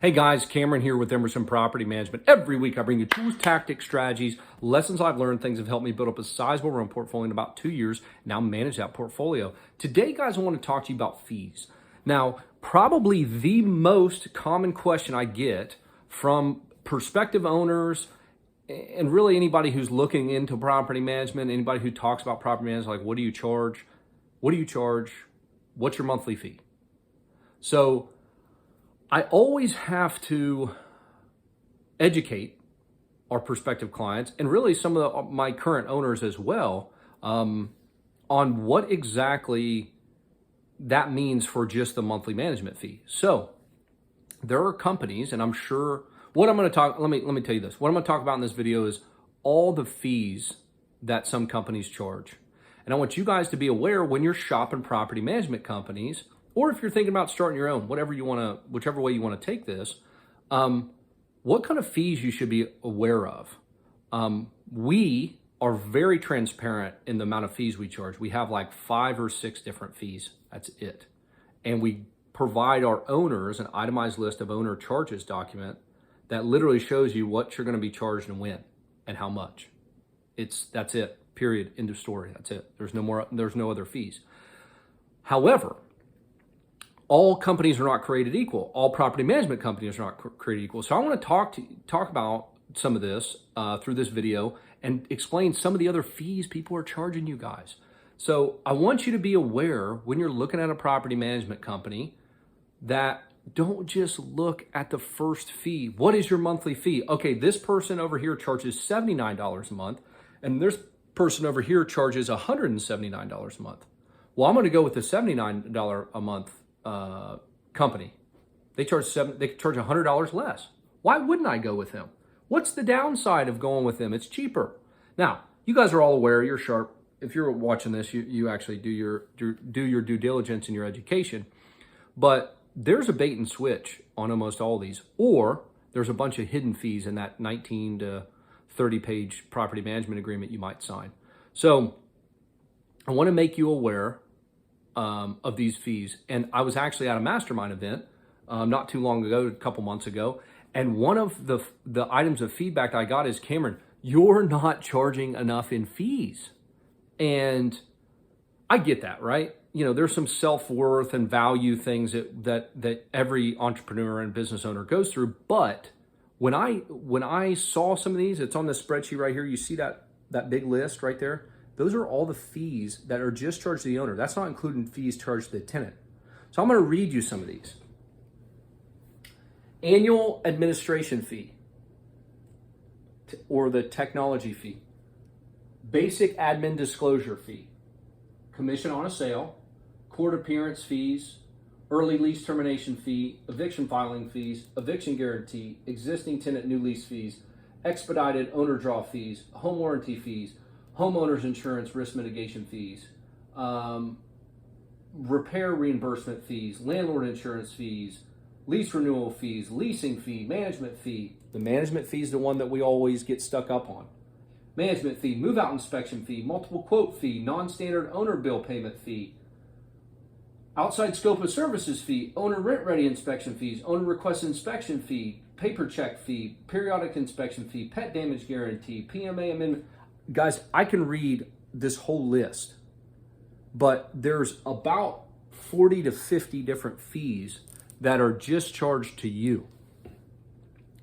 Hey guys, Cameron here with Emerson Property Management. Every week I bring you tools, tactics, strategies, lessons I've learned, things that have helped me build up a sizable rental portfolio in about 2 years, now manage that portfolio. Today, guys, I want to talk to you about fees. Now, probably the most common question I get from prospective owners and really anybody who's looking into property management, anybody who talks about property management, like, what do you charge? What do you charge? What's your monthly fee? So I always have to educate our prospective clients and really some of my current owners as well on what exactly that means for just the monthly management fee. So there are companies, and I'm sure what I'm going to talk, let me tell you this. What I'm going to talk about in this video is all the fees that some companies charge. And I want you guys to be aware when you're shopping property management companies, or if you're thinking about starting your own, whichever way you want to take this, what kind of fees you should be aware of. We are very transparent in the amount of fees we charge. We have like 5 or 6 different fees. That's it. And we provide our owners an itemized list of owner charges document that literally shows you what you're going to be charged and when and how much. That's it. Period. End of story. That's it. There's no other fees. However, all companies are not created equal. All property management companies are not created equal. So I want to talk about some of this through this video and explain some of the other fees people are charging you guys. So I want you to be aware when you're looking at a property management company that don't just look at the first fee. What is your monthly fee? Okay, this person over here charges $79 a month, and this person over here charges $179 a month. Well, I'm going to go with the $79 a month company. They charge $100 less. Why wouldn't I go with them? What's the downside of going with them? It's cheaper. Now, you guys are all aware, you're sharp. If you're watching this, you actually do your due diligence in your education. But there's a bait and switch on almost all these, or there's a bunch of hidden fees in that 19 to 30 page property management agreement you might sign. So I want to make you aware of these fees. And I was actually at a mastermind event not too long ago, a couple months ago. And one of the items of feedback I got is, Cameron, you're not charging enough in fees. And I get that, right? You know, there's some self-worth and value things that every entrepreneur and business owner goes through. But when I saw some of these, it's on this spreadsheet right here. You see that big list right there? Those are all the fees that are just charged to the owner. That's not including fees charged to the tenant. So I'm going to read you some of these. Annual administration fee, or the technology fee. Basic admin disclosure fee. Commission on a sale. Court appearance fees. Early lease termination fee. Eviction filing fees. Eviction guarantee. Existing tenant new lease fees. Expedited owner draw fees. Home warranty fees. Homeowners insurance risk mitigation fees, repair reimbursement fees, landlord insurance fees, lease renewal fees, leasing fee, management fee. The management fee is the one that we always get stuck up on. Management fee, move out inspection fee, multiple quote fee, non-standard owner bill payment fee, outside scope of services fee, owner rent ready inspection fees, owner request inspection fee, paper check fee, periodic inspection fee, pet damage guarantee, PMA amendment. Guys, I can read this whole list, but there's about 40 to 50 different fees that are just charged to you.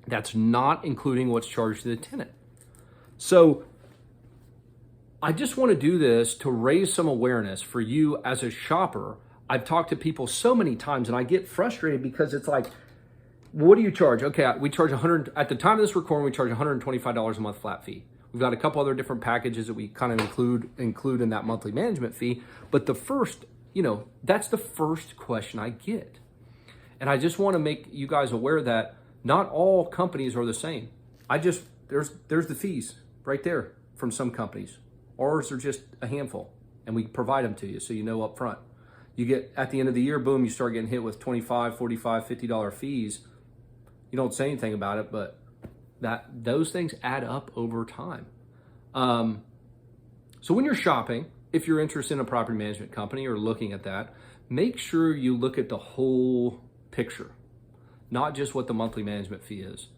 That's not including what's charged to the tenant. So I just want to do this to raise some awareness for you as a shopper. I've talked to people so many times and I get frustrated because it's like, what do you charge? Okay, we charge at the time of this recording, we charge $125 a month flat fee. We've got a couple other different packages that we kind of include in that monthly management fee. But the first, that's the first question I get. And I just want to make you guys aware that not all companies are the same. There's the fees right there from some companies. Ours are just a handful and we provide them to you so you know up front. You get at the end of the year, boom, you start getting hit with $25, $45, $50 fees. You don't say anything about it, but those things add up over time. So when you're shopping, if you're interested in a property management company or looking at that, make sure you look at the whole picture. not just what the monthly management fee is.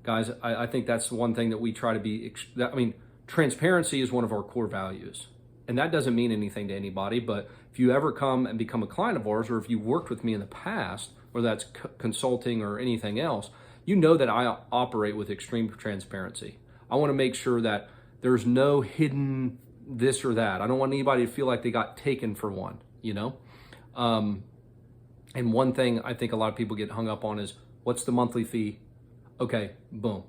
Guys, I think that's one thing that we try to be, transparency is one of our core values. And that doesn't mean anything to anybody, but if you ever come and become a client of ours, or if you worked with me in the past, whether that's consulting or anything else, you know that I operate with extreme transparency. I want to make sure that there's no hidden this or that. I don't want anybody to feel like they got taken for one, you know? And one thing I think a lot of people get hung up on is, what's the monthly fee? Okay, boom.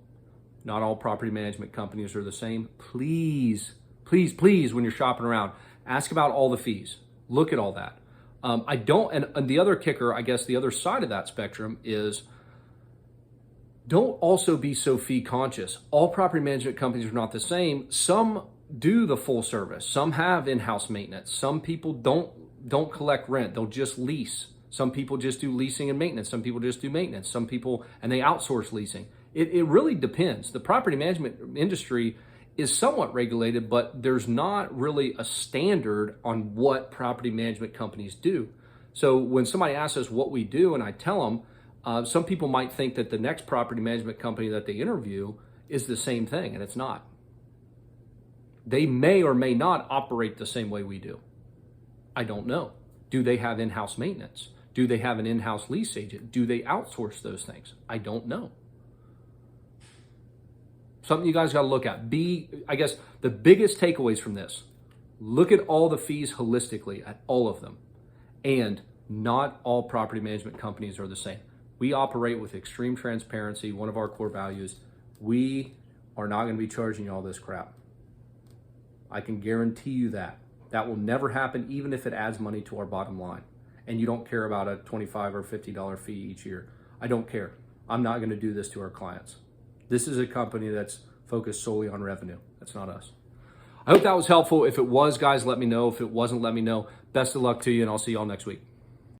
Not all property management companies are the same. Please, please, please, when you're shopping around, ask about all the fees. Look at all that. And the other kicker, I guess the other side of that spectrum is, don't also be so fee conscious. All property management companies are not the same. Some do the full service. Some have in-house maintenance. Some people don't collect rent. They'll just lease. Some people just do leasing and maintenance. Some people just do maintenance. Some people, and they outsource leasing. It really depends. The property management industry is somewhat regulated, but there's not really a standard on what property management companies do. So when somebody asks us what we do, and I tell them, some people might think that the next property management company that they interview is the same thing, and it's not. They may or may not operate the same way we do. I don't know. Do they have in-house maintenance? Do they have an in-house lease agent? Do they outsource those things? I don't know. Something you guys got to look at. I guess the biggest takeaways from this, look at all the fees holistically, at all of them. And not all property management companies are the same. We operate with extreme transparency. One of our core values. We are not going to be charging you all this crap. I can guarantee you that. That will never happen, even if it adds money to our bottom line. And you don't care about a $25 or $50 fee each year. I don't care. I'm not going to do this to our clients. This is a company that's focused solely on revenue. That's not us. I hope that was helpful. If it was, guys, let me know. If it wasn't, let me know. Best of luck to you, and I'll see you all next week.